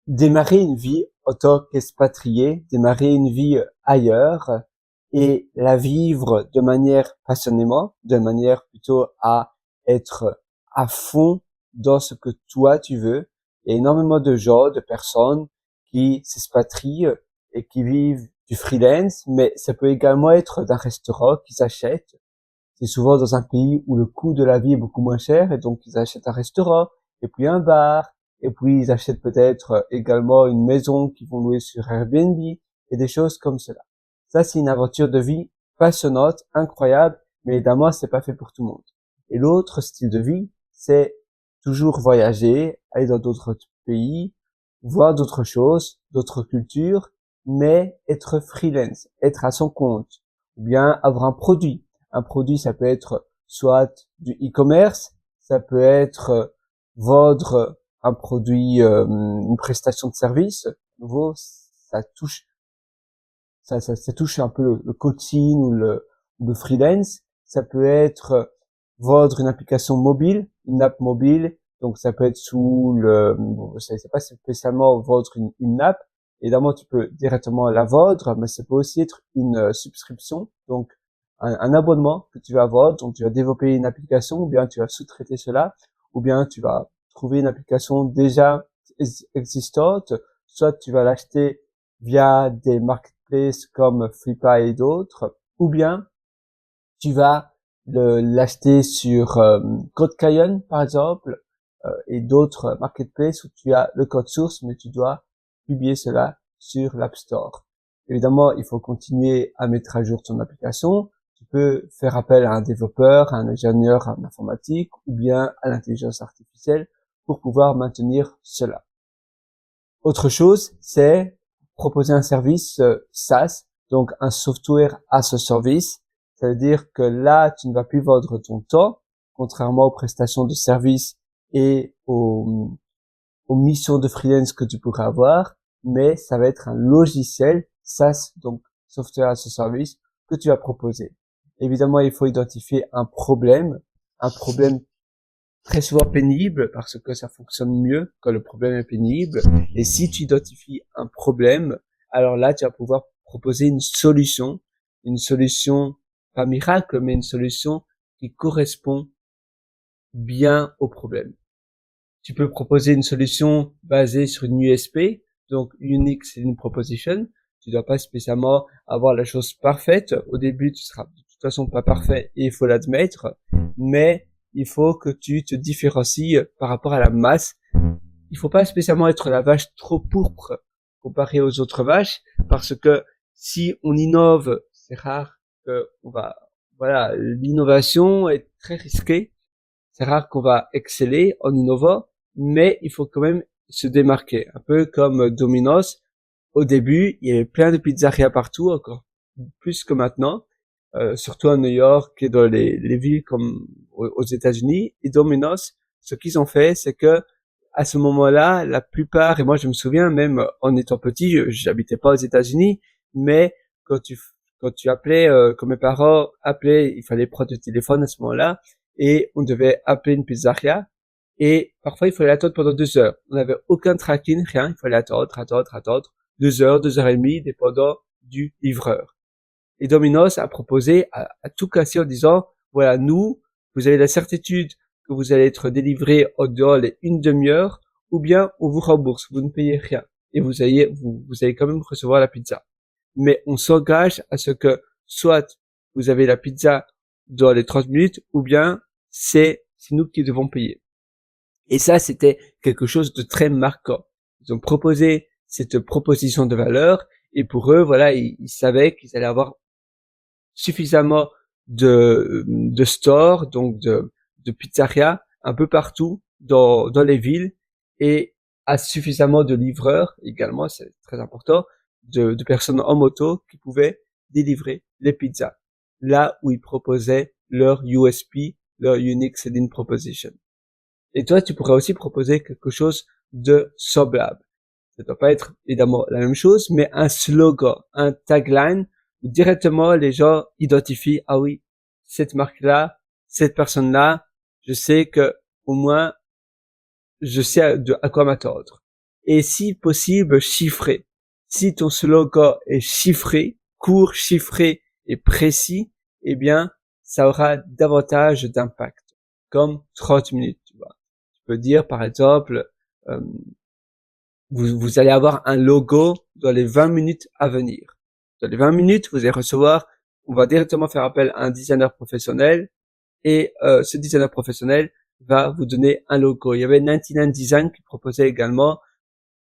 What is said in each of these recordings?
démarrer une vie en tant qu'expatrié, démarrer une vie ailleurs et la vivre de manière passionnément, de manière plutôt à être à fond dans ce que toi tu veux. Il y a énormément de gens, de personnes qui s'expatrient et qui vivent du freelance, mais ça peut également être d'un restaurant qu'ils achètent. C'est souvent dans un pays où le coût de la vie est beaucoup moins cher et donc ils achètent un restaurant et puis un bar et puis ils achètent peut-être également une maison qu'ils vont louer sur Airbnb et des choses comme cela. Ça, c'est une aventure de vie passionnante, incroyable, mais évidemment, c'est pas fait pour tout le monde. Et l'autre style de vie, c'est toujours voyager, aller dans d'autres pays, voir d'autres choses, d'autres cultures, mais être freelance, être à son compte, ou bien avoir un produit. Un produit, ça peut être soit du e-commerce, ça peut être vendre un produit, une prestation de service. De nouveau, ça touche un peu le coaching ou le freelance. Ça peut être vendre une application mobile, une app mobile. Donc ça peut être c'est pas spécialement vendre une app. Évidemment, tu peux directement la vendre, mais ça peut aussi être une subscription. Donc un abonnement que tu vas avoir, donc tu vas développer une application, ou bien tu vas sous-traiter cela, ou bien tu vas trouver une application déjà existante, soit tu vas l'acheter via des marketplaces comme Flippa et d'autres, ou bien tu vas l'acheter sur CodeCayon par exemple, et d'autres marketplaces où tu as le code source, mais tu dois publier cela sur l'App Store. Évidemment, il faut continuer à mettre à jour ton application. Tu peux faire appel à un développeur, à un ingénieur en informatique ou bien à l'intelligence artificielle pour pouvoir maintenir cela. Autre chose, c'est proposer un service SaaS, donc un software as a service. Ça veut dire que là, tu ne vas plus vendre ton temps, contrairement aux prestations de services et aux missions de freelance que tu pourrais avoir, mais ça va être un logiciel SaaS, donc software as a service, que tu vas proposer. Évidemment, il faut identifier un problème très souvent pénible parce que ça fonctionne mieux quand le problème est pénible. Et si tu identifies un problème, alors là, tu vas pouvoir proposer une solution pas miracle, mais une solution qui correspond bien au problème. Tu peux proposer une solution basée sur une USP, donc Unique Selling Proposition. Tu dois pas spécialement avoir la chose parfaite. Au début, tu seras de toute façon pas parfait et il faut l'admettre, mais il faut que tu te différencies par rapport à la masse. Il faut pas spécialement être la vache trop pourpre comparée aux autres vaches, parce que si on innove, c'est rare que l'innovation est très risquée. C'est rare qu'on va exceller en innovant, mais il faut quand même se démarquer. Un peu comme Domino's. Au début, il y avait plein de pizzerias partout, encore plus que maintenant, surtout à New York et dans les villes comme aux États-Unis. Et Domino's, ce qu'ils ont fait, c'est que à ce moment-là, la plupart, et moi je me souviens même en étant petit, j'habitais pas aux États-Unis, mais quand tu appelais, quand mes parents appelaient, il fallait prendre le téléphone à ce moment-là, et on devait appeler une pizzeria, et parfois il fallait attendre pendant 2 heures. On n'avait aucun tracking, rien, il fallait attendre, 2 heures, 2 heures et demie, dépendant du livreur. Et Domino's a proposé à tout casser en disant, voilà, vous avez la certitude que vous allez être délivré en dehors les une demi-heure, ou bien on vous rembourse, vous ne payez rien, et vous allez quand même recevoir la pizza. Mais on s'engage à ce que soit vous avez la pizza dans les 30 minutes, ou bien c'est nous qui devons payer. Et ça, c'était quelque chose de très marquant. Ils ont proposé cette proposition de valeur, et pour eux, voilà, ils savaient qu'ils allaient avoir suffisamment de stores, donc de pizzerias, un peu partout dans les villes, et à suffisamment de livreurs également, c'est très important, de personnes en moto qui pouvaient délivrer les pizzas là où ils proposaient leur USP, leur Unique Selling Proposition. Et toi, tu pourrais aussi proposer quelque chose de semblable. Ça doit pas être évidemment la même chose, mais un slogan, un tagline, où directement les gens identifient, ah oui, cette marque-là, cette personne-là, je sais que au moins je sais à quoi m'attendre. et si possible chiffré. Si ton slogan est chiffré, court, chiffré et précis, eh bien, ça aura davantage d'impact. Comme 30 minutes, tu vois. Tu peux dire, par exemple, vous allez avoir un logo dans les 20 minutes à venir. Dans les 20 minutes, vous allez recevoir, on va directement faire appel à un designer professionnel, et ce designer professionnel va vous donner un logo. Il y avait 99 Design qui proposait également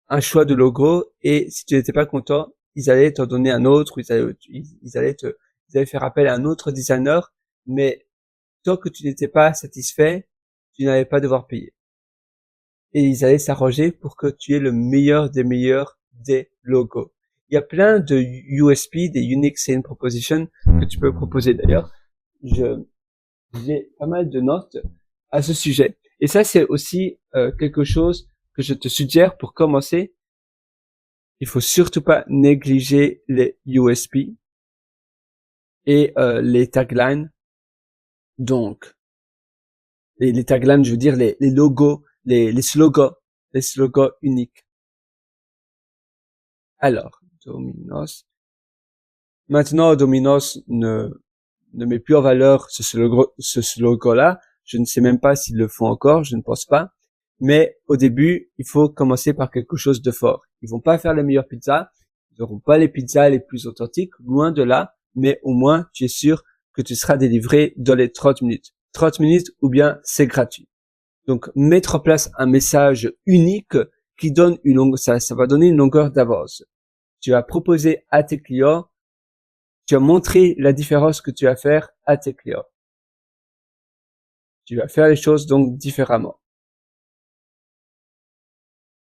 un choix de logo, et si tu n'étais pas content, ils allaient t'en donner un autre, ou ils allaient faire appel à un autre designer, mais tant que tu n'étais pas satisfait, tu n'allais pas devoir payer. Et ils allaient s'arranger pour que tu aies le meilleur des logos. Il y a plein de USP, des Unique Selling Proposition, que tu peux proposer d'ailleurs. J'ai pas mal de notes à ce sujet. Et ça, c'est aussi quelque chose que je te suggère pour commencer. Il faut surtout pas négliger les USP et les taglines. Donc, les taglines, je veux dire les logos, les slogans uniques. Alors, Domino's. Maintenant, Domino's ne met plus en valeur ce slogan-là. Je ne sais même pas s'ils le font encore, je ne pense pas. Mais au début, il faut commencer par quelque chose de fort. Ils vont pas faire les meilleures pizzas, ils n'auront pas les pizzas les plus authentiques, loin de là, mais au moins, tu es sûr que tu seras délivré dans les 30 minutes. 30 minutes ou bien c'est gratuit. Donc, mettre en place un message unique qui donne ça va donner une longueur d'avance. Tu vas proposer à tes clients, tu vas montrer la différence que tu vas faire à tes clients. Tu vas faire les choses donc différemment.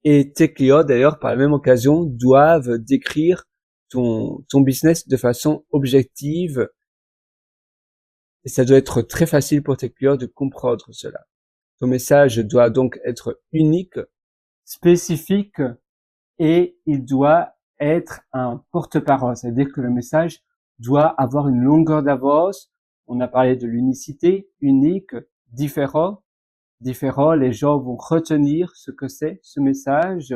Et tes clients, d'ailleurs, par la même occasion, doivent décrire ton business de façon objective. Et ça doit être très facile pour tes clients de comprendre cela. Ton message doit donc être unique, spécifique, et il doit être un porte-parole. C'est-à-dire que le message doit avoir une longueur d'avance. On a parlé de l'unicité, unique, différent. Différent, les gens vont retenir ce que c'est, ce message,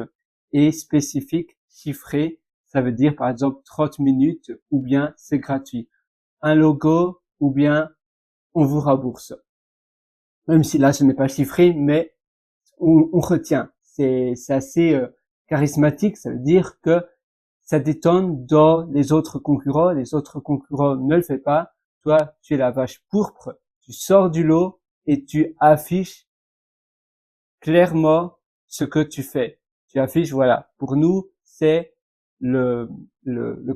et spécifique, chiffré, ça veut dire par exemple 30 minutes, ou bien c'est gratuit. Un logo, ou bien on vous rembourse. Même si là ce n'est pas chiffré, mais on retient. C'est assez charismatique, ça veut dire que ça détonne dans les autres concurrents. Les autres concurrents ne le font pas. Toi, tu es la vache pourpre, tu sors du lot et tu affiches clairement ce que tu fais. Tu affiches, voilà, pour nous, c'est le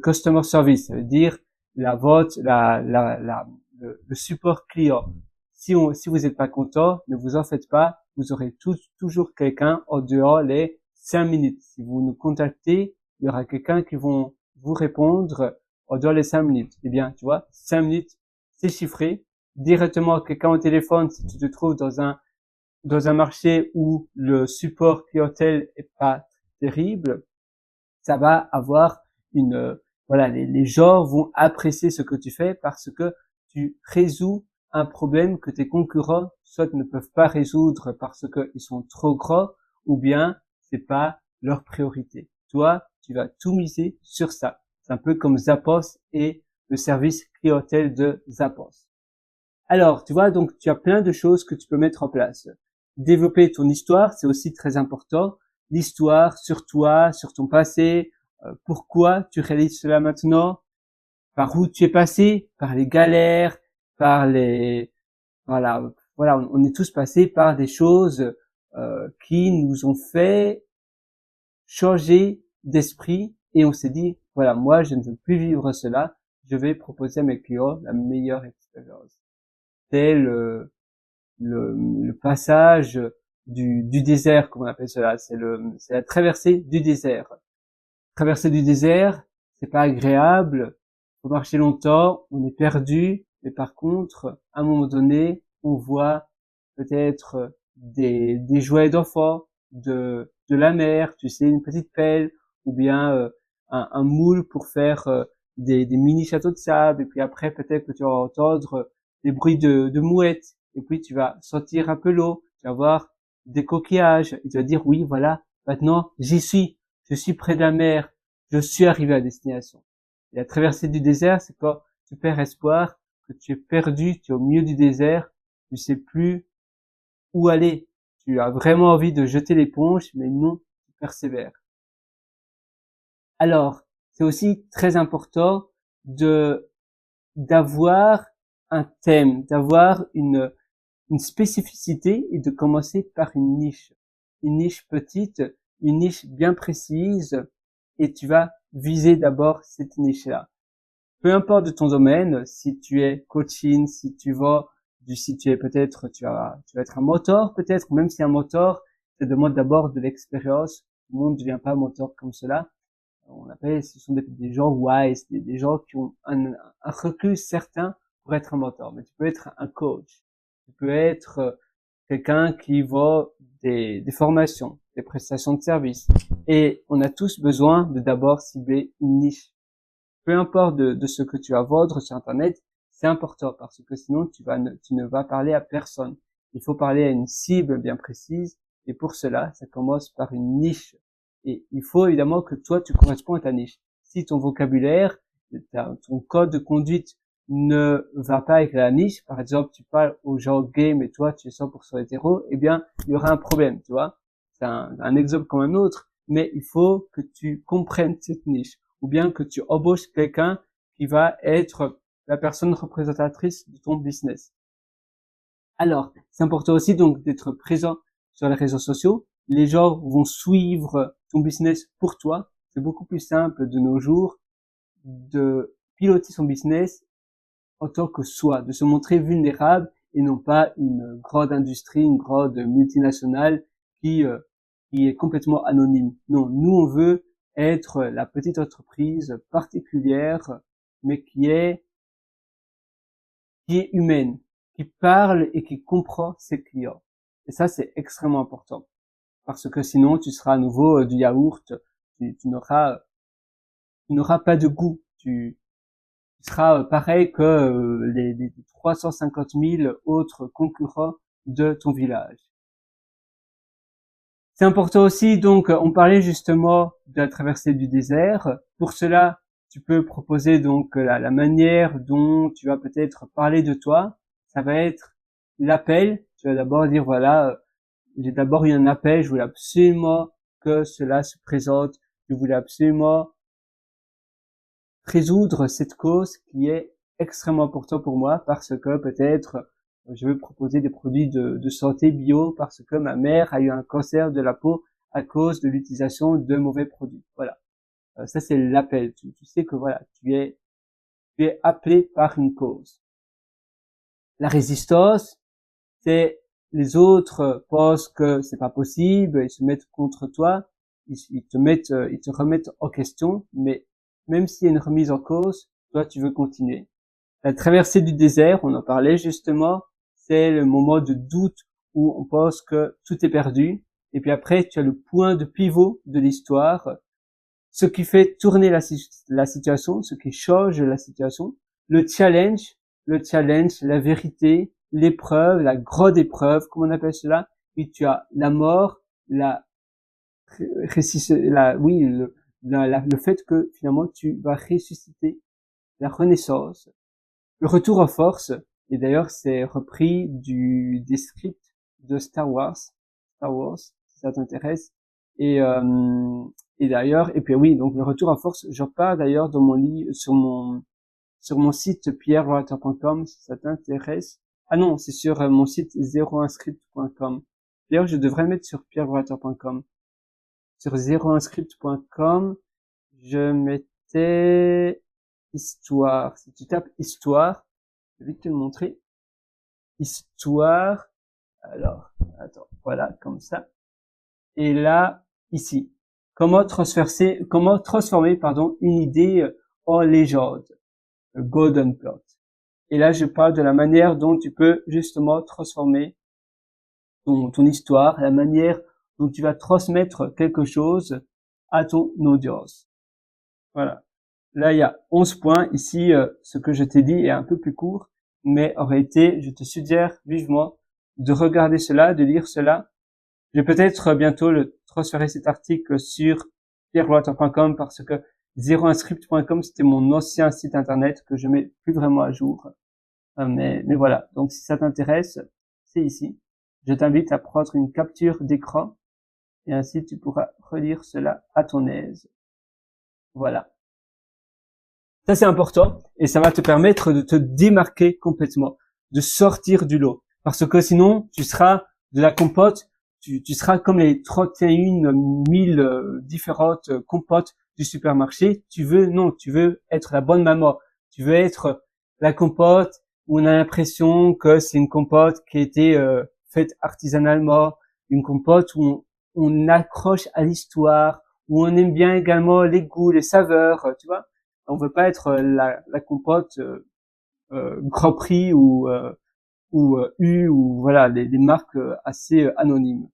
customer service, ça veut dire la vente, le support client. Si vous n'êtes pas content, ne vous en faites pas, vous aurez toujours quelqu'un en dehors les 5 minutes. Si vous nous contactez, il y aura quelqu'un qui vont vous répondre en dehors les 5 minutes. Eh bien, tu vois, 5 minutes, c'est chiffré. Directement, quelqu'un au téléphone, si tu te trouves dans un marché où le support clientèle est pas terrible, ça va avoir les gens vont apprécier ce que tu fais parce que tu résous un problème que tes concurrents soit ne peuvent pas résoudre parce que ils sont trop gros ou bien c'est pas leur priorité. Toi, tu vas tout miser sur ça. C'est un peu comme Zappos et le service clientèle de Zappos. Alors, tu vois, donc tu as plein de choses que tu peux mettre en place. Développer ton histoire, c'est aussi très important. L'histoire sur toi, sur ton passé, pourquoi tu réalises cela maintenant, par où tu es passé, par les galères, par les... Voilà, on est tous passés par des choses qui nous ont fait changer d'esprit et on s'est dit, voilà, moi je ne veux plus vivre cela, je vais proposer à mes clients la meilleure expérience. C'est le passage du désert, comme on appelle cela. C'est la traversée du désert. Traversée du désert, c'est pas agréable. Faut marcher longtemps, on est perdu. Mais par contre, à un moment donné, on voit peut-être des jouets d'enfants, de la mer, tu sais, une petite pelle, ou bien un moule pour faire des mini châteaux de sable. Et puis après, peut-être que tu vas entendre des bruits de mouettes. Et puis tu vas sentir un peu l'eau, tu vas voir des coquillages, et tu vas dire oui, voilà, Maintenant, j'y suis. Je suis près de la mer. Je suis arrivé à destination. Et la traversée du désert, c'est quand tu perds espoir, que tu es perdu, tu es au milieu du désert, tu sais plus où aller. Tu as vraiment envie de jeter l'éponge, mais non, tu persévères. Alors, c'est aussi très important d'avoir un thème, d'avoir une spécificité et de commencer par une niche petite, une niche bien précise, et tu vas viser d'abord cette niche-là. Peu importe de ton domaine, si tu es coaching, si tu es peut-être, tu vas être un mentor peut-être, même si un mentor, ça demande d'abord de l'expérience. Tout le monde ne devient pas mentor comme cela. On appelle, ce sont des gens wise, des gens qui ont un recul certain pour être un mentor. Mais tu peux être un coach. Tu peux être quelqu'un qui vend des formations, des prestations de services. Et on a tous besoin de d'abord cibler une niche. Peu importe de ce que tu vas vendre sur Internet, c'est important parce que sinon tu ne vas parler à personne. Il faut parler à une cible bien précise et pour cela, ça commence par une niche. Et il faut évidemment que toi, tu corresponds à ta niche. Si ton vocabulaire, ton code de conduite ne va pas avec la niche, par exemple, tu parles aux gens gays, mais toi, tu es 100% hétéro, eh bien, il y aura un problème, tu vois. C'est un exemple comme un autre, mais il faut que tu comprennes cette niche, ou bien que tu embauches quelqu'un qui va être la personne représentatrice de ton business. Alors, c'est important aussi donc d'être présent sur les réseaux sociaux. Les gens vont suivre ton business pour toi. C'est beaucoup plus simple de nos jours de piloter son business en tant que soi, de se montrer vulnérable et non pas une grande industrie, une grande multinationale qui est complètement anonyme. Non, nous on veut être la petite entreprise particulière, mais qui est humaine, qui parle et qui comprend ses clients. Et ça, c'est extrêmement important. Parce que sinon, tu seras à nouveau du yaourt, tu n'auras pas de goût. Tu seras pareil que les 350 000 autres concurrents de ton village. C'est important aussi, donc, on parlait justement de la traversée du désert. Pour cela, tu peux proposer donc la manière dont tu vas peut-être parler de toi. Ça va être l'appel. Tu vas d'abord dire, voilà, j'ai d'abord eu un appel, je voulais absolument que cela se présente. Je voulais absolument résoudre cette cause qui est extrêmement importante pour moi parce que peut-être je veux proposer des produits de santé bio parce que ma mère a eu un cancer de la peau à cause de l'utilisation de mauvais produits. Voilà. Ça, c'est l'appel. Tu sais que voilà, tu es appelé par une cause. La résistance, c'est les autres pensent que c'est pas possible, ils se mettent contre toi, ils te remettent en question, mais même s'il y a une remise en cause, toi tu veux continuer. La traversée du désert, on en parlait justement, c'est le moment de doute où on pense que tout est perdu, et puis après tu as le point de pivot de l'histoire, ce qui fait tourner la situation, ce qui change la situation, le challenge, la vérité, l'épreuve, la grande épreuve, comment on appelle cela, puis tu as la mort, le fait que finalement tu vas ressusciter, la renaissance, le retour en force, et d'ailleurs c'est repris des scripts de Star Wars, si ça t'intéresse, et d'ailleurs, et puis oui, donc le retour en force, j'en parle d'ailleurs dans mon livre, sur mon site pierrewriter.com, si ça t'intéresse. Ah non, c'est sur mon site 01script.com. D'ailleurs, je devrais le mettre sur pierrewriter.com. Sur 01script.com, je mettais histoire. Si tu tapes histoire, je vais vite te le montrer. Histoire. Alors, attends, voilà, comme ça. Et là, ici. Comment transformer, une idée en légende. Le golden plot. Et là, je parle de la manière dont tu peux justement transformer ton histoire, la manière dont tu vas transmettre quelque chose à ton audience. Voilà. Là, il y a 11 points. Ici, ce que je t'ai dit est un peu plus court, mais en réalité, je te suggère vivement de regarder cela, de lire cela, Je vais peut-être bientôt le transférer cet article sur pierrewater.com parce que zeroinscript.com c'était mon ancien site internet que je mets plus vraiment à jour. Mais voilà. Donc si ça t'intéresse, c'est ici. Je t'invite à prendre une capture d'écran et ainsi tu pourras relire cela à ton aise. Voilà. Ça c'est important et ça va te permettre de te démarquer complètement, de sortir du lot. Parce que sinon, tu seras de la compote, tu seras comme les 31 000 différentes compotes du supermarché. Tu veux être la bonne maman. Tu veux être la compote où on a l'impression que c'est une compote qui a été faite artisanalement, une compote où on accroche à l'histoire, où on aime bien également les goûts, les saveurs, tu vois. On veut pas être la compote Grand Prix ou U ou voilà des marques assez anonymes.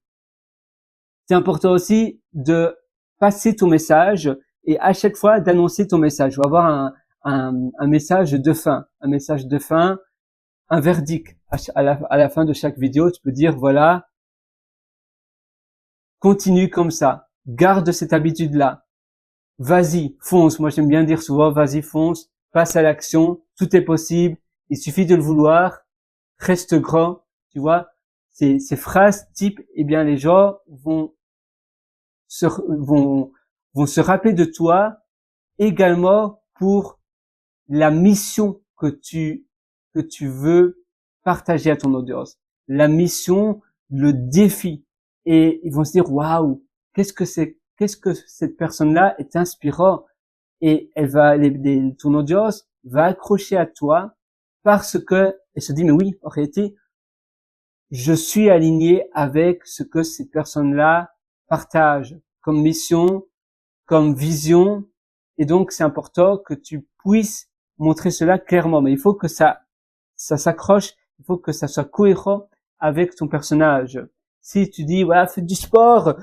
C'est important aussi de passer ton message et à chaque fois d'annoncer ton message. On va avoir un message de fin, un verdict à la fin de chaque vidéo. Tu peux dire voilà, continue comme ça, garde cette habitude-là. Vas-y, fonce. Moi, j'aime bien dire souvent, vas-y, fonce, passe à l'action. Tout est possible. Il suffit de le vouloir. Reste grand. Tu vois, ces phrases type, eh bien, les gens vont se rappeler de toi également pour la mission que tu veux partager à ton audience. La mission, le défi. Et ils vont se dire, waouh, qu'est-ce que cette personne-là est inspirant, et ton audience va accrocher à toi parce que elle se dit mais oui, en réalité je suis aligné avec ce que cette personne-là partage comme mission, comme vision, et donc c'est important que tu puisses montrer cela clairement. Mais il faut que ça s'accroche, il faut que ça soit cohérent avec ton personnage. Si tu dis voilà, faites du sport,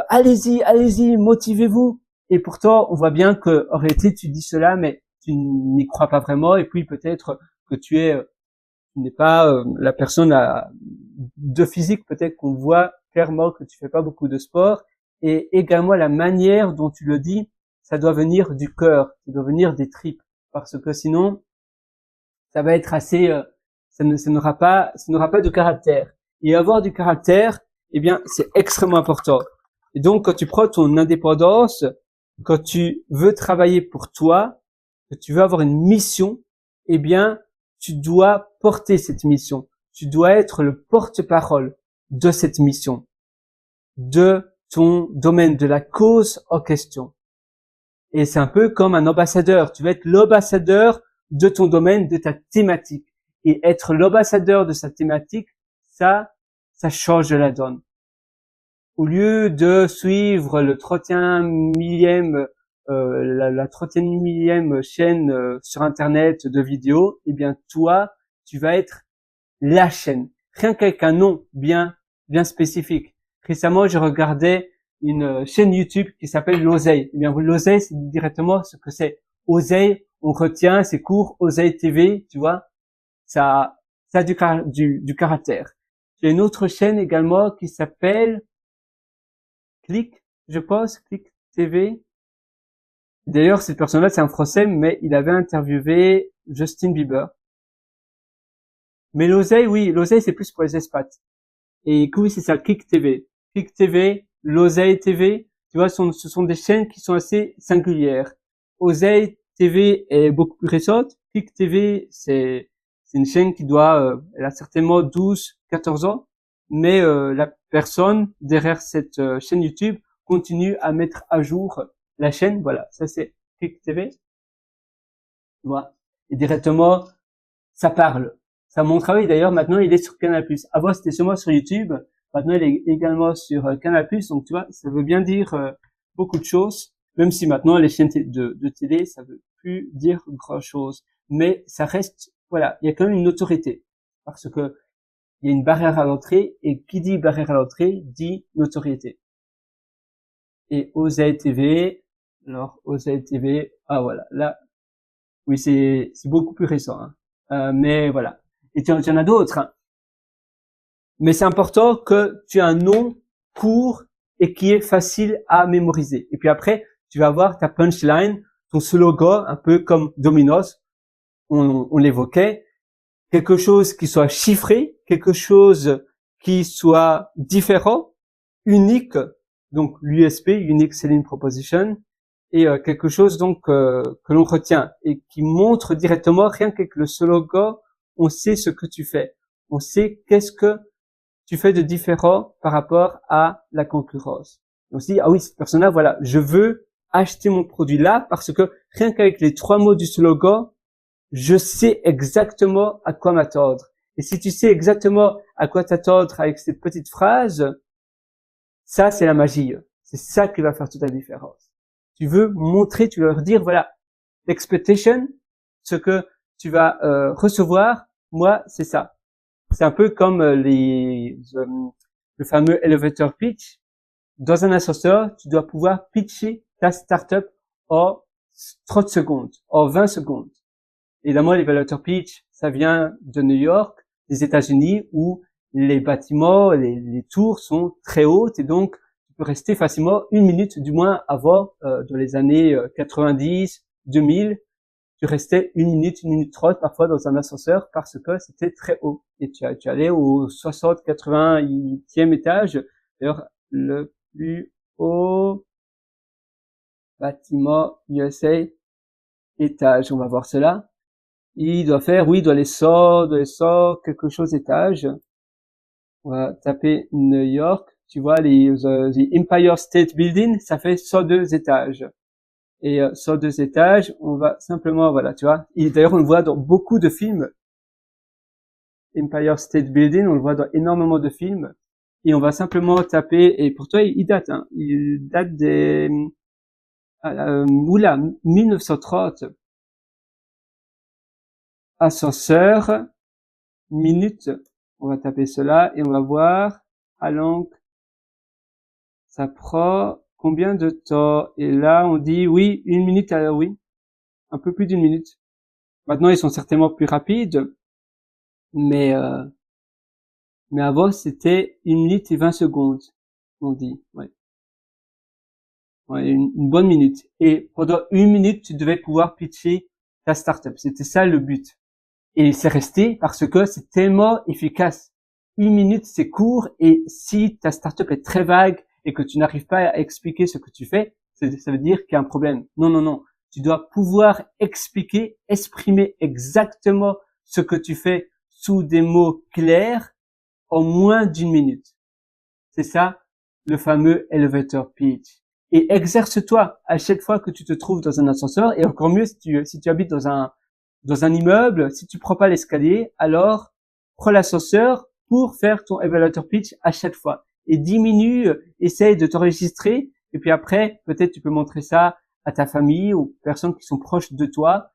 allez-y, motivez-vous, et pourtant on voit bien que en réalité tu dis cela mais tu n'y crois pas vraiment, et puis peut-être que tu n'es pas la personne de physique, peut-être qu'on voit clairement que tu fais pas beaucoup de sport, et également la manière dont tu le dis, ça doit venir du cœur, ça doit venir des tripes, parce que sinon ça va être assez ça n'aura pas de caractère. Et avoir du caractère, eh bien, c'est extrêmement important. Et donc, quand tu prends ton indépendance, quand tu veux travailler pour toi, que tu veux avoir une mission, eh bien, tu dois porter cette mission. Tu dois être le porte-parole de cette mission, de ton domaine, de la cause en question. Et c'est un peu comme un ambassadeur. Tu vas être l'ambassadeur de ton domaine, de ta thématique. Et être l'ambassadeur de sa thématique, ça change la donne. Au lieu de suivre le 31 millième, la 31 millième chaîne sur Internet de vidéos, eh bien toi, tu vas être la chaîne. Rien qu'avec un nom bien spécifique. Récemment, je regardais une chaîne YouTube qui s'appelle l'Oseille. Eh bien, l'Oseille, c'est directement ce que c'est. Oseille, on retient, c'est court, Oseille TV, tu vois. Ça a du caractère. Il y a une autre chaîne également qui s'appelle Click, je pense, Click TV. D'ailleurs, cette personne-là, c'est un Français, mais il avait interviewé Justin Bieber. Mais l'Oseille, oui, l'Oseille, c'est plus pour les expats. Et oui, c'est ça, Click TV. Click TV, l'Oseille TV, tu vois, ce sont des chaînes qui sont assez singulières. Oseille TV est beaucoup plus récente. Click TV, c'est une chaîne qui elle a certainement 12, 14 ans, mais la personne derrière cette chaîne YouTube continue à mettre à jour la chaîne. Voilà, ça c'est Click TV. Tu vois, et directement, ça parle. Ça mon travail d'ailleurs, maintenant il est sur Canal+. Avant c'était seulement sur YouTube, maintenant il est également sur Canal+, donc tu vois, ça veut bien dire beaucoup de choses, même si maintenant les chaînes de télé, ça veut plus dire grand chose. Mais ça reste, voilà, il y a quand même une autorité, parce que il y a une barrière à l'entrée, et qui dit barrière à l'entrée dit notoriété. Et Oseille TV, alors Oseille TV, ah voilà, là, oui c'est beaucoup plus récent, hein. Mais voilà. Et tu en as d'autres, hein. Mais c'est important que tu aies un nom court et qui est facile à mémoriser. Et puis après, tu vas avoir ta punchline, ton slogan, un peu comme Domino's, on l'évoquait, quelque chose qui soit chiffré, quelque chose qui soit différent, unique, donc l'USP, Unique Selling Proposition, et quelque chose donc que l'on retient et qui montre directement, rien qu'avec le slogan, on sait ce que tu fais, on sait qu'est-ce que tu fais de différent par rapport à la concurrence. On se dit, ah oui, cette personne-là, voilà, je veux acheter mon produit là parce que rien qu'avec les 3 mots du slogan, je sais exactement à quoi m'attendre. Et si tu sais exactement à quoi t'attendre avec cette petite phrase, ça, c'est la magie. C'est ça qui va faire toute la différence. Tu veux montrer, tu veux leur dire, voilà, l'expectation, ce que tu vas recevoir, moi, c'est ça. C'est un peu comme le fameux elevator pitch. Dans un ascenseur, tu dois pouvoir pitcher ta startup en 30 secondes, en 20 secondes. Évidemment, l'elevator pitch, ça vient de New York, des États-Unis, où les bâtiments, les tours sont très hautes et donc tu peux rester facilement 1 minute, du moins avant, dans les années 90, 2000, tu restais 1 minute, 1 minute 30 parfois dans un ascenseur parce que c'était très haut. Et tu allais au 60, 80e étage. D'ailleurs, le plus haut bâtiment USA étage. On va voir cela. Il doit faire, oui, dans les 100, quelque chose étage. On va taper New York. Tu vois, the Empire State Building, ça fait 102 étages. Et 102 étages, on va simplement, voilà, tu vois. Et d'ailleurs, on le voit dans beaucoup de films. Empire State Building, on le voit dans énormément de films. Et on va simplement taper, et pour toi, il date, hein. Il date des, 1930. Ascenseur, minute. On va taper cela et on va voir à l'encre. Ça prend combien de temps? Et là, on dit oui, 1 minute, alors oui. Un peu plus d'1 minute. Maintenant, ils sont certainement plus rapides. Mais avant, c'était 1 minute et 20 secondes. On dit, ouais. Ouais, une bonne minute. Et pendant 1 minute, tu devais pouvoir pitcher ta startup. C'était ça le but. Et c'est resté parce que c'est tellement efficace. 1 minute, c'est court, et si ta startup est très vague et que tu n'arrives pas à expliquer ce que tu fais, ça veut dire qu'il y a un problème. Non, non, non. Tu dois pouvoir expliquer, exprimer exactement ce que tu fais sous des mots clairs en moins d'1 minute. C'est ça, le fameux elevator pitch. Et exerce-toi à chaque fois que tu te trouves dans un ascenseur, et encore mieux si tu habites dans un immeuble, si tu prends pas l'escalier, alors prends l'ascenseur pour faire ton elevator pitch à chaque fois. Et diminue, essaye de t'enregistrer, et puis après, peut-être tu peux montrer ça à ta famille, aux personnes qui sont proches de toi,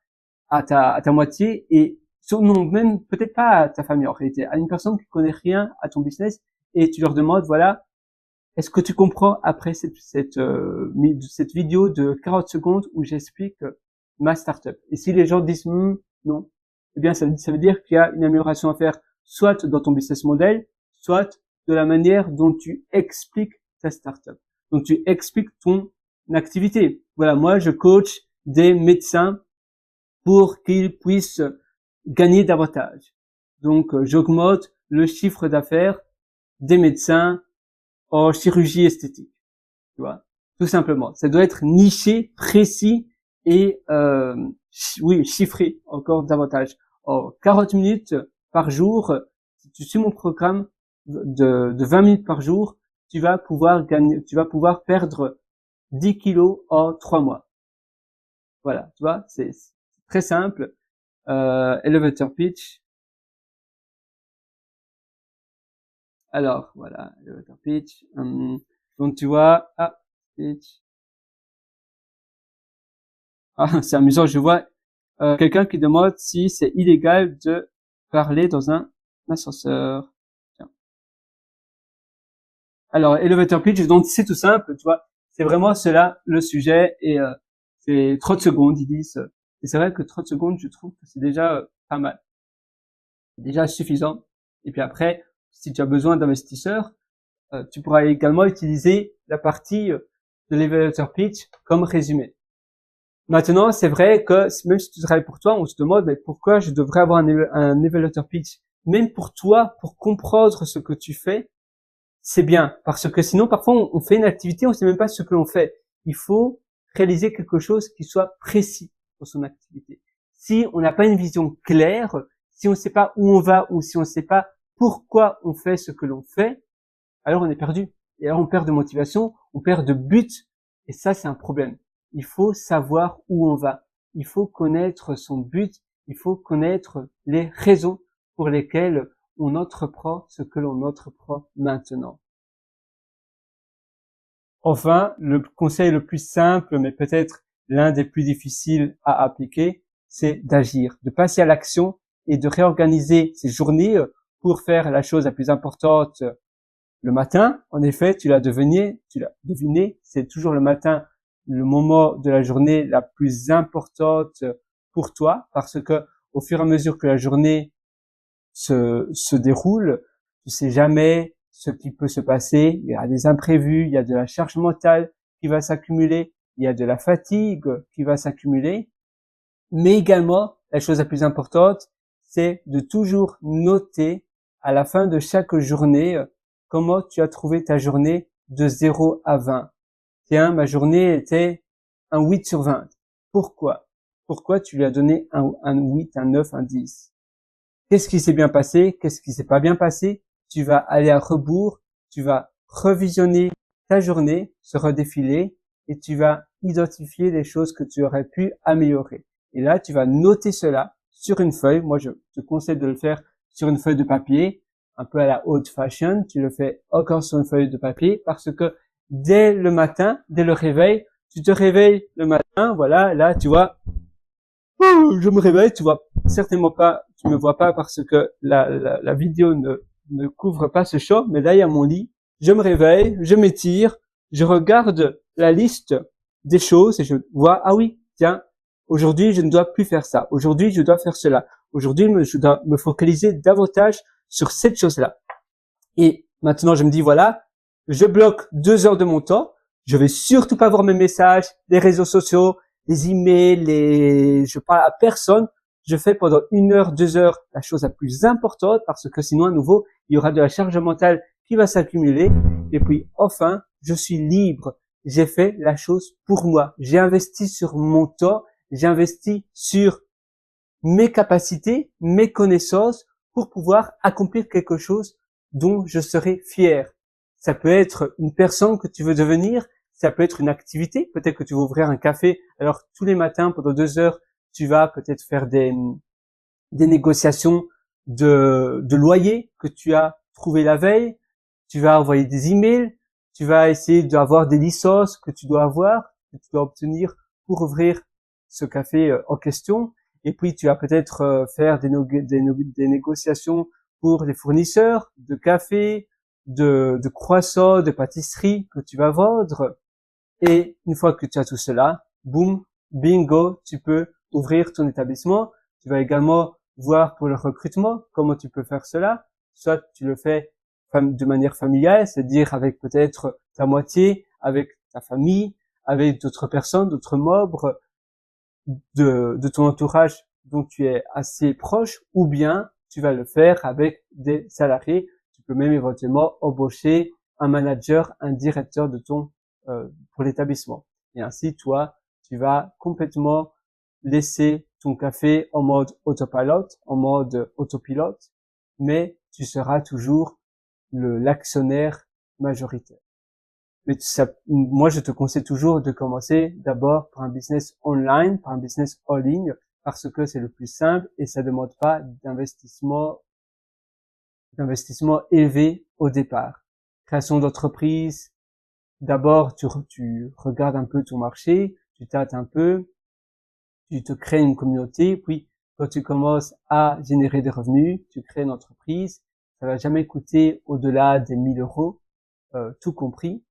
à ta moitié, et non, même peut-être pas à ta famille en réalité, à une personne qui connaît rien à ton business, et tu leur demandes, voilà, est-ce que tu comprends après cette vidéo de 40 secondes où j'explique ma startup? Et si les gens disent non, eh bien ça veut dire qu'il y a une amélioration à faire, soit dans ton business model, soit de la manière dont tu expliques ta startup, dont tu expliques ton activité. Voilà, moi je coach des médecins pour qu'ils puissent gagner davantage. Donc j'augmente le chiffre d'affaires des médecins en chirurgie esthétique, tu vois, tout simplement. Ça doit être niché, précis et oui, chiffré encore davantage. En 40 minutes par jour, si tu suis mon programme de 20 minutes par jour, tu vas pouvoir perdre 10 kilos en 3 mois. Voilà, tu vois, c'est très simple. Elevator pitch. Alors, voilà, elevator pitch. Donc, tu vois, pitch. C'est amusant, je vois quelqu'un qui demande si c'est illégal de parler dans un ascenseur. Tiens. Alors, elevator pitch, donc c'est tout simple, tu vois, c'est vraiment cela le sujet, et c'est 30 secondes, ils disent. Et c'est vrai que 30 secondes, je trouve que c'est déjà pas mal. C'est déjà suffisant. Et puis après, si tu as besoin d'investisseurs, tu pourras également utiliser la partie de l'elevator pitch comme résumé. Maintenant, c'est vrai que même si tu travailles pour toi, on se demande mais pourquoi je devrais avoir un elevator pitch. Même pour toi, pour comprendre ce que tu fais, c'est bien. Parce que sinon, parfois, on fait une activité, on sait même pas ce que l'on fait. Il faut réaliser quelque chose qui soit précis pour son activité. Si on n'a pas une vision claire, si on ne sait pas où on va ou si on ne sait pas pourquoi on fait ce que l'on fait, alors on est perdu. Et alors on perd de motivation, on perd de but. Et ça, c'est un problème. Il faut savoir où on va. Il faut connaître son but. Il faut connaître les raisons pour lesquelles on entreprend ce que l'on entreprend maintenant. Enfin, le conseil le plus simple, mais peut-être l'un des plus difficiles à appliquer, c'est d'agir, de passer à l'action et de réorganiser ses journées pour faire la chose la plus importante le matin. En effet, tu l'as deviné, c'est toujours le matin le moment de la journée la plus importante pour toi, parce que au fur et à mesure que la journée se déroule, tu sais jamais ce qui peut se passer. Il y a des imprévus, il y a de la charge mentale qui va s'accumuler, il y a de la fatigue qui va s'accumuler. Mais également, la chose la plus importante, c'est de toujours noter à la fin de chaque journée comment tu as trouvé ta journée de 0 à 20. Tiens, ma journée était un 8 sur 20. Pourquoi? Pourquoi tu lui as donné un 8, un 9, un 10? Qu'est-ce qui s'est bien passé? Qu'est-ce qui s'est pas bien passé? Tu vas aller à rebours, tu vas revisionner ta journée, se redéfiler, et tu vas identifier les choses que tu aurais pu améliorer. Et là, tu vas noter cela sur une feuille. Moi, je te conseille de le faire sur une feuille de papier, un peu à la old fashion. Tu le fais encore sur une feuille de papier parce que dès le matin, dès le réveil, tu te réveilles le matin, voilà, là, tu vois, je me réveille, tu vois certainement pas, tu me vois pas parce que la vidéo ne couvre pas ce champ, mais là, il y a mon lit. Je me réveille, je m'étire, je regarde la liste des choses et je vois, ah oui, tiens, aujourd'hui, je ne dois plus faire ça. Aujourd'hui, je dois faire cela. Aujourd'hui, je dois me focaliser davantage sur cette chose-là. Et maintenant, je me dis, voilà, je bloque 2 heures de mon temps. Je vais surtout pas voir mes messages, les réseaux sociaux, les emails, je parle à personne. Je fais pendant 1 heure, 2 heures la chose la plus importante parce que sinon, à nouveau, il y aura de la charge mentale qui va s'accumuler. Et puis, enfin, je suis libre. J'ai fait la chose pour moi. J'ai investi sur mon temps. J'ai investi sur mes capacités, mes connaissances pour pouvoir accomplir quelque chose dont je serai fier. Ça peut être une personne que tu veux devenir, ça peut être une activité, peut-être que tu veux ouvrir un café, alors tous les matins pendant 2 heures, tu vas peut-être faire des négociations de loyer que tu as trouvé la veille, tu vas envoyer des emails, tu vas essayer d'avoir des licences que tu dois avoir, que tu dois obtenir pour ouvrir ce café en question. Et puis, tu vas peut-être faire des négociations pour les fournisseurs de café, de croissants, de pâtisseries que tu vas vendre. Et une fois que tu as tout cela, boum, bingo, tu peux ouvrir ton établissement. Tu vas également voir pour le recrutement comment tu peux faire cela. Soit tu le fais de manière familiale, c'est-à-dire avec peut-être ta moitié, avec ta famille, avec d'autres personnes, d'autres membres de ton entourage dont tu es assez proche, ou bien tu vas le faire avec des salariés. Tu peux même éventuellement embaucher un manager, un directeur de pour l'établissement. Et ainsi, toi, tu vas complètement laisser ton café en mode autopilote, mais tu seras toujours l'actionnaire majoritaire. Mais moi, je te conseille toujours de commencer d'abord par un business online, par un business en ligne, parce que c'est le plus simple et ça ne demande pas d'investissement élevé au départ. Création d'entreprise, d'abord, tu regardes un peu ton marché, tu tâtes un peu, tu te crées une communauté, puis quand tu commences à générer des revenus, tu crées une entreprise, ça va jamais coûter au-delà des 1 000 €, tout compris.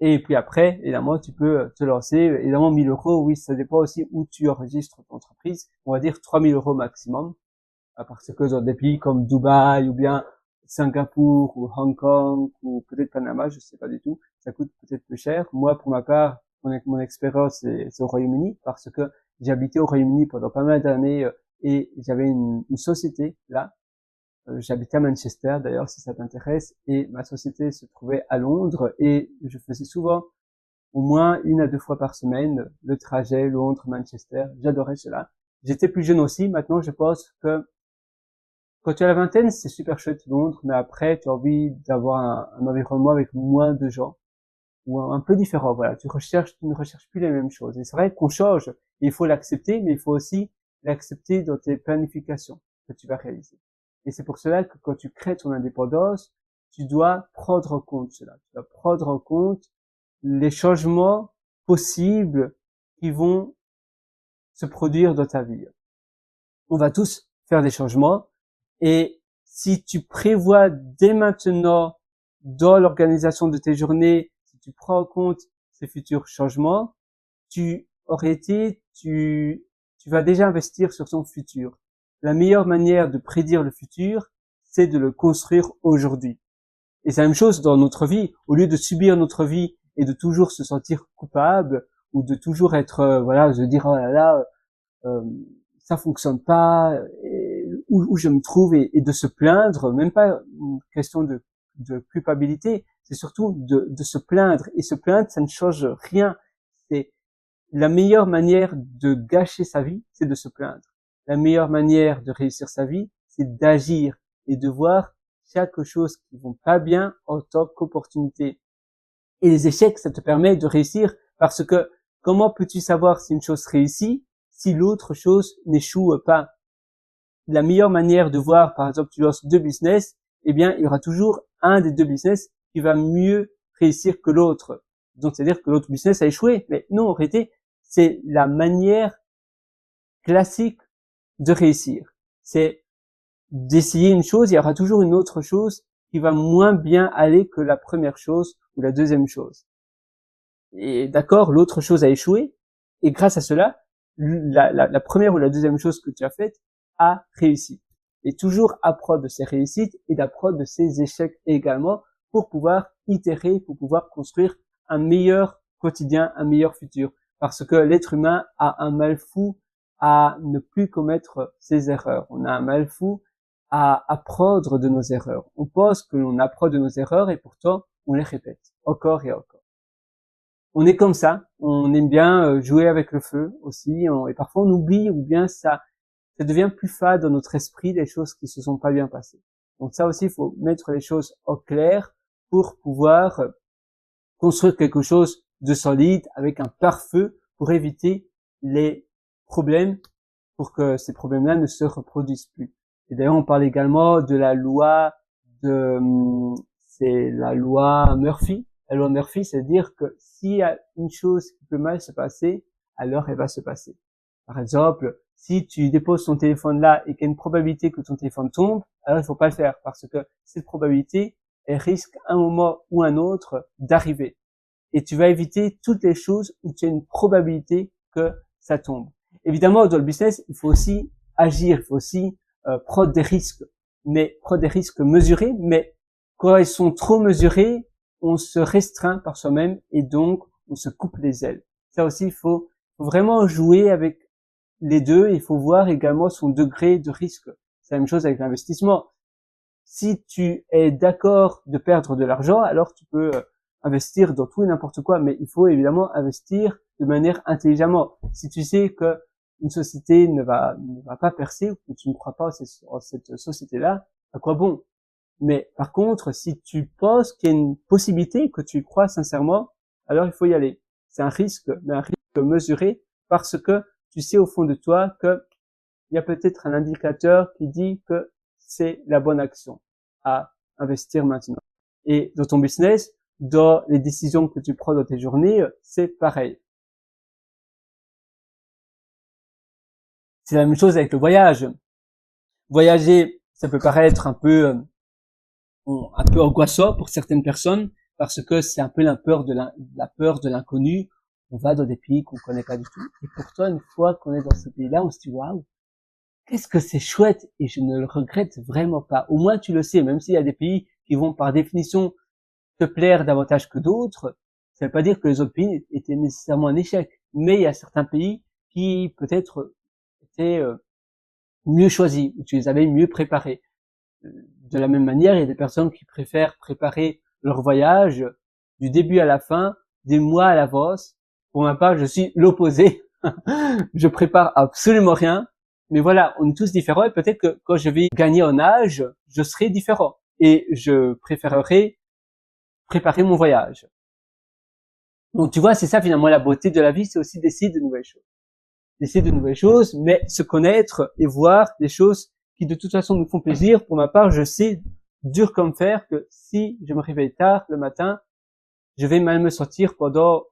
Et puis après, évidemment, tu peux te lancer. Évidemment, 1 000 €, oui, ça dépend aussi où tu enregistres ton entreprise. On va dire 3 000 € maximum, parce que dans des pays comme Dubaï ou bien Singapour ou Hong Kong ou peut-être Panama, je sais pas du tout. Ça coûte peut-être plus cher. Moi, pour ma part, mon expérience, c'est au Royaume-Uni parce que j'ai habité au Royaume-Uni pendant pas mal d'années et j'avais une société là. J'habitais à Manchester d'ailleurs, si ça t'intéresse, et ma société se trouvait à Londres et je faisais souvent au moins 1 à 2 fois par semaine le trajet Londres-Manchester. J'adorais cela. J'étais plus jeune aussi. Maintenant, je pense que quand tu as la vingtaine, c'est super chouette Londres, mais après, tu as envie d'avoir un environnement avec moins de gens ou un peu différent. Voilà, tu ne recherches plus les mêmes choses. Et c'est vrai qu'on change. Et il faut l'accepter, mais il faut aussi l'accepter dans tes planifications que tu vas réaliser. Et c'est pour cela que quand tu crées ton indépendance, tu dois prendre en compte cela. Tu dois prendre en compte les changements possibles qui vont se produire dans ta vie. On va tous faire des changements et si tu prévois dès maintenant dans l'organisation de tes journées, si tu prends en compte ces futurs changements, tu vas déjà investir sur ton futur. La meilleure manière de prédire le futur, c'est de le construire aujourd'hui. Et c'est la même chose dans notre vie. Au lieu de subir notre vie et de toujours se sentir coupable ou de toujours être de dire oh là là ça fonctionne pas où je me trouve et de se plaindre, même pas une question de culpabilité, c'est surtout de se plaindre, et se plaindre ça ne change rien. C'est la meilleure manière de gâcher sa vie, c'est de se plaindre. La meilleure manière de réussir sa vie, c'est d'agir et de voir chaque chose qui vont pas bien en tant qu'opportunité. Et les échecs, ça te permet de réussir parce que comment peux-tu savoir si une chose réussit si l'autre chose n'échoue pas? La meilleure manière de voir, par exemple, tu lances 2 business, eh bien, il y aura toujours un des 2 business qui va mieux réussir que l'autre. Donc, c'est-à-dire que l'autre business a échoué. Mais non, en réalité, c'est la manière classique de réussir. C'est d'essayer une chose, il y aura toujours une autre chose qui va moins bien aller que la première chose ou la deuxième chose. Et d'accord, l'autre chose a échoué, et grâce à cela, la première ou la deuxième chose que tu as faite a réussi. Et toujours apprendre de ses réussites et d'apprendre de ses échecs également pour pouvoir itérer, pour pouvoir construire un meilleur quotidien, un meilleur futur. Parce que l'être humain a un mal fou à ne plus commettre ses erreurs. On a un mal fou à apprendre de nos erreurs. On pense que l'on apprend de nos erreurs et pourtant on les répète encore et encore. On est comme ça, on aime bien jouer avec le feu aussi, et parfois on oublie ou bien ça devient plus fade dans notre esprit des choses qui se sont pas bien passées. Donc ça aussi, il faut mettre les choses au clair pour pouvoir construire quelque chose de solide avec un pare-feu pour éviter les problèmes, pour que ces problèmes-là ne se reproduisent plus. Et d'ailleurs, on parle également de la loi c'est la loi Murphy. La loi Murphy, c'est-à-dire que s'il y a une chose qui peut mal se passer, alors elle va se passer. Par exemple, si tu déposes ton téléphone là et qu'il y a une probabilité que ton téléphone tombe, alors il faut pas le faire parce que cette probabilité, elle risque un moment ou un autre d'arriver. Et tu vas éviter toutes les choses où tu as une probabilité que ça tombe. Évidemment, dans le business, il faut aussi agir, il faut aussi prendre des risques, mais prendre des risques mesurés, mais quand ils sont trop mesurés, on se restreint par soi-même et donc on se coupe les ailes. Ça aussi, il faut vraiment jouer avec les deux. Il faut voir également son degré de risque. C'est la même chose avec l'investissement. Si tu es d'accord de perdre de l'argent, alors tu peux investir dans tout et n'importe quoi, mais il faut évidemment investir de manière intelligemment. Si tu sais que une société ne va pas percer ou que tu ne crois pas en cette société-là, à quoi bon? Mais par contre, si tu penses qu'il y a une possibilité, que tu y crois sincèrement, alors il faut y aller. C'est un risque, mais un risque mesuré parce que tu sais au fond de toi que il y a peut-être un indicateur qui dit que c'est la bonne action à investir maintenant. Et dans ton business, dans les décisions que tu prends dans tes journées, c'est pareil. C'est la même chose avec le voyage. Voyager, ça peut paraître un peu angoissant pour certaines personnes parce que c'est un peu la peur de l'inconnu. On va dans des pays qu'on connaît pas du tout. Et pourtant, une fois qu'on est dans ce pays-là, on se dit waouh, qu'est-ce que c'est chouette et je ne le regrette vraiment pas. Au moins tu le sais, même s'il y a des pays qui vont par définition te plaire davantage que d'autres, ça ne veut pas dire que les autres pays étaient nécessairement un échec. Mais il y a certains pays qui peut-être étaient mieux choisis, où tu les avais mieux préparés. De la même manière, il y a des personnes qui préfèrent préparer leur voyage du début à la fin, des mois à l'avance. Pour ma part, je suis l'opposé. Je prépare absolument rien. Mais voilà, on est tous différents et peut-être que quand je vais gagner en âge, je serai différent. Et je préférerai préparer mon voyage. Donc tu vois, c'est ça finalement la beauté de la vie, c'est aussi d'essayer de nouvelles choses. D'essayer de nouvelles choses, mais se connaître et voir des choses qui de toute façon nous font plaisir. Pour ma part, je sais, dur comme fer, que si je me réveille tard le matin, je vais mal me sortir pendant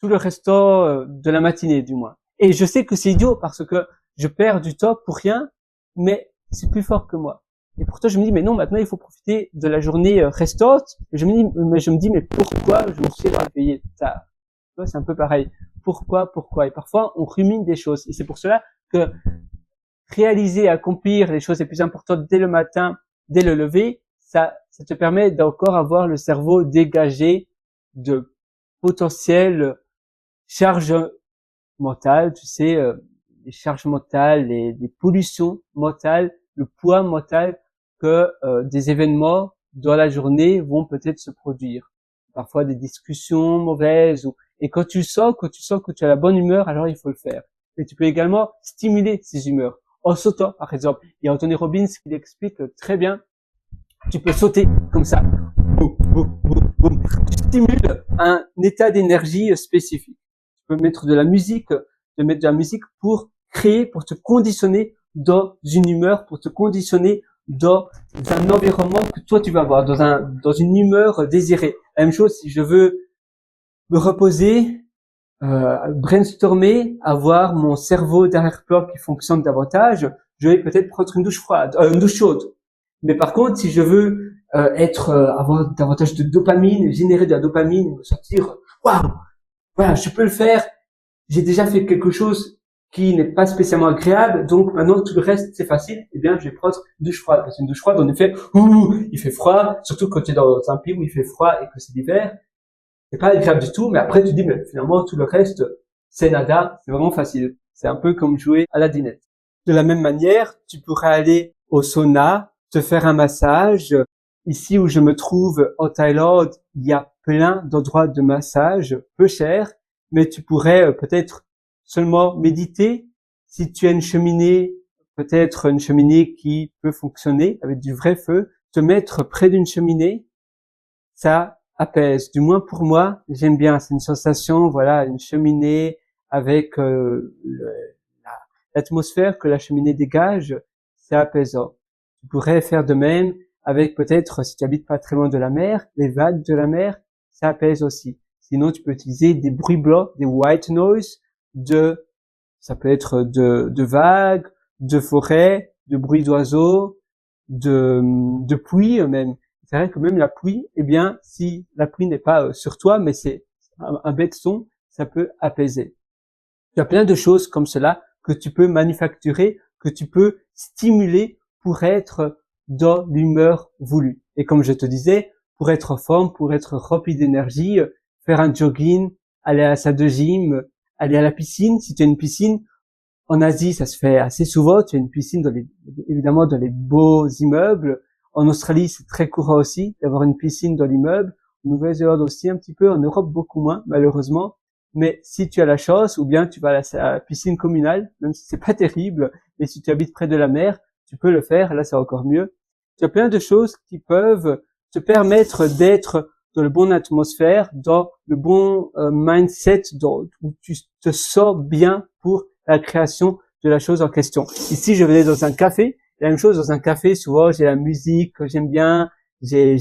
tout le restant de la matinée du moins. Et je sais que c'est idiot parce que je perds du temps pour rien, mais c'est plus fort que moi. Et pourtant je me dis mais non, maintenant il faut profiter de la journée restante. Et je me dis mais pourquoi je me suis réveillé tard? Tu vois, c'est un peu pareil. Pourquoi? Et parfois on rumine des choses. Et c'est pour cela que réaliser, accomplir les choses les plus importantes dès le matin, dès le lever, ça te permet d'encore avoir le cerveau dégagé de potentielles charges mentales, tu sais, les charges mentales, les pollutions mentales, le poids mental que des événements dans la journée vont peut-être se produire. Parfois des discussions mauvaises et quand tu sens que tu as la bonne humeur, alors il faut le faire. Et tu peux également stimuler ces humeurs en sautant, par exemple. Il y a Anthony Robbins qui l'explique très bien. Tu peux sauter comme ça. Boum, boum, boum, boum. Tu stimules un état d'énergie spécifique. Tu peux mettre de la musique, pour créer, pour te conditionner dans une humeur, pour te conditionner dans un environnement que toi tu vas avoir, dans une humeur désirée. La même chose si je veux me reposer, brainstormer, avoir mon cerveau d'arrière-plan qui fonctionne davantage, je vais peut-être prendre une douche froide, une douche chaude. Mais par contre, si je veux avoir davantage de dopamine, générer de la dopamine, me sentir waouh, voilà, je peux le faire. J'ai déjà fait quelque chose qui n'est pas spécialement agréable, donc maintenant tout le reste c'est facile. Eh bien, je vais prendre une douche froide. Parce qu'une douche froide, en effet, il fait froid, surtout quand tu es dans un pays où il fait froid et que c'est l'hiver. C'est pas agréable du tout, mais après tu dis, mais finalement tout le reste c'est nada, c'est vraiment facile. C'est un peu comme jouer à la dinette. De la même manière, tu pourrais aller au sauna, te faire un massage. Ici où je me trouve en Thaïlande, il y a plein d'endroits de massage peu chers, mais tu pourrais peut-être seulement méditer. Si tu as une cheminée, peut-être une cheminée qui peut fonctionner avec du vrai feu, te mettre près d'une cheminée, ça apaise. Du moins pour moi, j'aime bien. C'est une sensation, voilà, une cheminée avec l'atmosphère que la cheminée dégage, c'est apaisant. Tu pourrais faire de même avec peut-être, si tu habites pas très loin de la mer, les vagues de la mer, ça apaise aussi. Sinon, tu peux utiliser des bruits blancs, des white noise, ça peut être de vagues, de forêts, de bruits d'oiseaux, de pluie même. C'est vrai que même la pluie, eh bien, si la pluie n'est pas sur toi, mais c'est un bête son, ça peut apaiser. Il y a plein de choses comme cela que tu peux manufacturer, que tu peux stimuler pour être dans l'humeur voulue. Et comme je te disais, pour être en forme, pour être rempli d'énergie, faire un jogging, aller à la salle de gym, aller à la piscine. Si tu as une piscine, en Asie, ça se fait assez souvent. Tu as une piscine évidemment dans les beaux immeubles. En Australie, c'est très courant aussi d'avoir une piscine dans l'immeuble. En Nouvelle-Zélande aussi un petit peu. En Europe, beaucoup moins, malheureusement. Mais si tu as la chance, ou bien tu vas à la piscine communale, même si c'est pas terrible, et si tu habites près de la mer, tu peux le faire. Là, c'est encore mieux. Tu as plein de choses qui peuvent te permettre d'être dans le bon atmosphère, dans le bon mindset, où tu te sens bien pour la création de la chose en question. Ici, je venais dans un café. La même chose dans un café, souvent j'ai la musique que j'aime bien, j'ai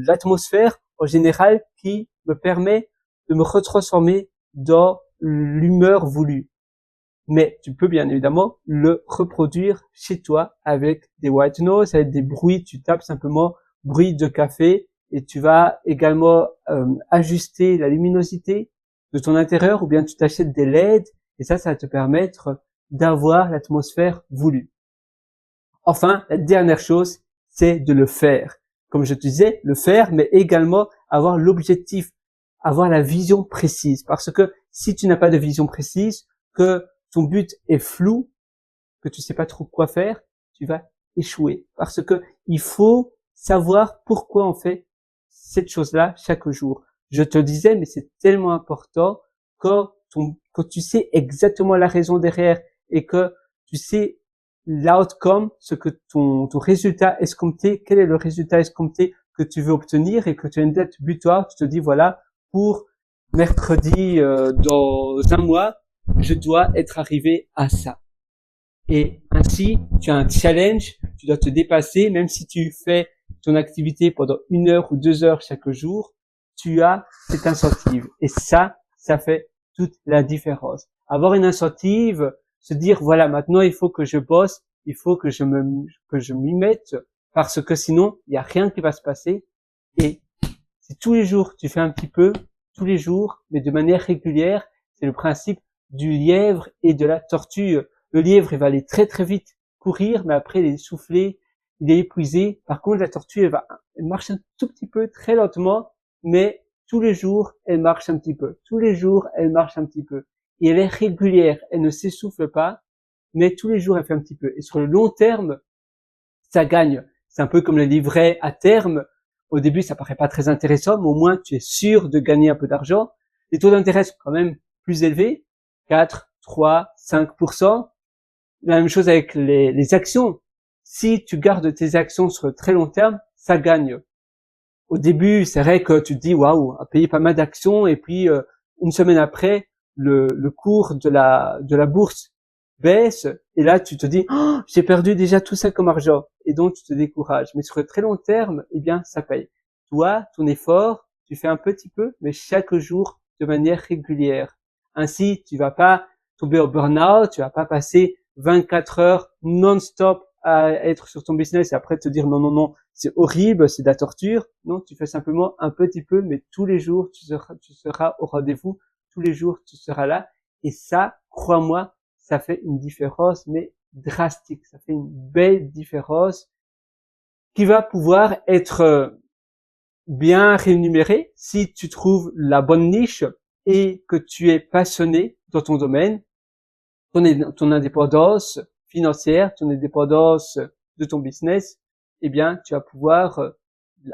l'atmosphère en général qui me permet de me retransformer dans l'humeur voulue. Mais tu peux bien évidemment le reproduire chez toi avec des white noise, avec des bruits. Tu tapes simplement bruit de café et tu vas également ajuster la luminosité de ton intérieur, ou bien tu t'achètes des LED et ça va te permettre d'avoir l'atmosphère voulue. Enfin, la dernière chose, c'est de le faire. Comme je te disais, le faire, mais également avoir l'objectif, avoir la vision précise. Parce que si tu n'as pas de vision précise, que ton but est flou, que tu sais pas trop quoi faire, tu vas échouer. Parce que il faut savoir pourquoi on fait cette chose-là chaque jour. Je te disais, mais c'est tellement important quand tu sais exactement la raison derrière et que tu sais l'outcome, ce que ton résultat escompté, quel est le résultat escompté que tu veux obtenir et que tu as une date butoir, tu te dis voilà, pour mercredi dans un mois, je dois être arrivé à ça. Et ainsi, tu as un challenge, tu dois te dépasser, même si tu fais ton activité pendant 1 heure ou 2 heures chaque jour, tu as cette incentive. Et ça fait toute la différence. Avoir une incentive, se dire, voilà, maintenant il faut que je bosse, il faut que je m'y mette, parce que sinon, il n'y a rien qui va se passer. Et si tous les jours, tu fais un petit peu, tous les jours, mais de manière régulière, c'est le principe du lièvre et de la tortue. Le lièvre, il va aller très très vite courir, mais après il est essoufflé, il est épuisé. Par contre, la tortue, elle marche un tout petit peu, très lentement, mais tous les jours, elle marche un petit peu. Tous les jours, elle marche un petit peu. Et elle est régulière, elle ne s'essouffle pas, mais tous les jours, elle fait un petit peu. Et sur le long terme, ça gagne. C'est un peu comme le livret à terme. Au début, ça paraît pas très intéressant, mais au moins, tu es sûr de gagner un peu d'argent. Les taux d'intérêt sont quand même plus élevés, 4, 3, 5%. La même chose avec les actions. Si tu gardes tes actions sur le très long terme, ça gagne. Au début, c'est vrai que tu te dis waouh, à payer pas mal d'actions et puis une semaine après, le cours de la bourse baisse et là tu te dis oh, j'ai perdu déjà tout ça comme argent et donc tu te décourages. Mais sur le très long terme, eh bien ça paye. Toi, ton effort, tu fais un petit peu, mais chaque jour de manière régulière. Ainsi, tu vas pas tomber au burn-out, tu vas pas passer 24 heures non-stop à être sur ton business et après te dire non, c'est horrible, c'est de la torture. Non, tu fais simplement un petit peu, mais tous les jours, tu seras au rendez-vous, tous les jours, tu seras là. Et ça, crois-moi, ça fait une différence, mais drastique. Ça fait une belle différence qui va pouvoir être bien rémunérée si tu trouves la bonne niche et que tu es passionné dans ton domaine. Ton indépendance financière, ton indépendance de ton business, eh bien, tu vas pouvoir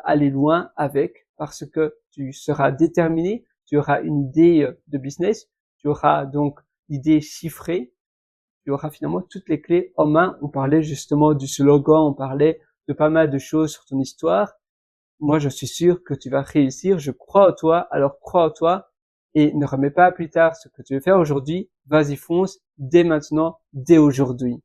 aller loin avec parce que tu seras déterminé, tu auras une idée de business, tu auras donc l'idée chiffrée, tu auras finalement toutes les clés en main. On parlait justement du slogan, on parlait de pas mal de choses sur ton histoire. Moi, je suis sûr que tu vas réussir, je crois en toi, alors crois en toi et ne remets pas à plus tard ce que tu veux faire aujourd'hui, vas-y fonce, dès maintenant, dès aujourd'hui.